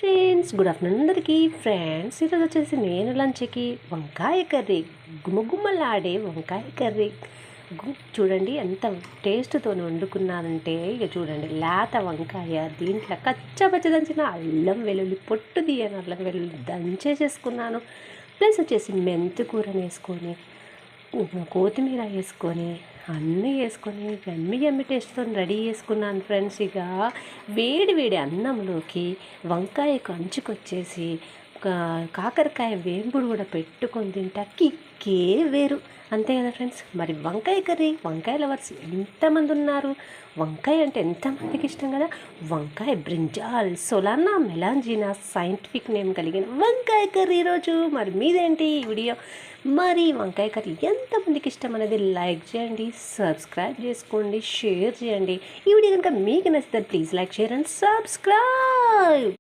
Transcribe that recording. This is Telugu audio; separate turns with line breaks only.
ఫ్రెండ్స్, గుడ్ ఆఫ్టర్నూన్ అందరికీ. ఫ్రెండ్స్, ఈరోజు వచ్చేసి నేను లంచ్కి వంకాయ కర్రీ, గుమగుమలాడే వంకాయ కర్రీ. చూడండి ఎంత టేస్ట్తో వండుకున్నానంటే, ఇక చూడండి లేత వంకాయ, దీంట్లో కచ్చపచ్చ దంచిన అల్లం వెల్లుల్లి పొట్టు తీయని అల్లం వెల్లుల్లి దంచేసేసుకున్నాను. ప్లస్ వచ్చేసి మెంతి కూరని వేసుకొని, కొత్తిమీర వేసుకొని, అన్నీ వేసుకొని ఎమ్మి ఎమ్మి టేస్ట్తో రెడీ చేసుకున్నాను ఫ్రెండ్స్. ఇక వేడి వేడి అన్నంలోకి వంకాయ కంచుకొచ్చేసి కాకరకాయ వేంపుడు కూడా పెట్టుకొని తింటా కిక్కే వేరు, అంతే కదా ఫ్రెండ్స్. మరి వంకాయ కర్రీ, వంకాయ లవర్స్ ఎంతమంది ఉన్నారు? వంకాయ అంటే ఎంతమందికి ఇష్టం కదా. వంకాయ బ్రింజాల్ సొలానా మెలాంజినా సైంటిఫిక్ నేమ్ కలిగిన వంకాయ కర్రీ ఈరోజు. మరి మీదేంటి ఈ వీడియో? మరి వంకాయ కర్రీ ఎంతమందికి ఇష్టం అనేది లైక్ చేయండి, సబ్స్క్రైబ్ చేసుకోండి, షేర్ చేయండి. ఈ వీడియో కనుక మీకు నచ్చితే please like, share and subscribe.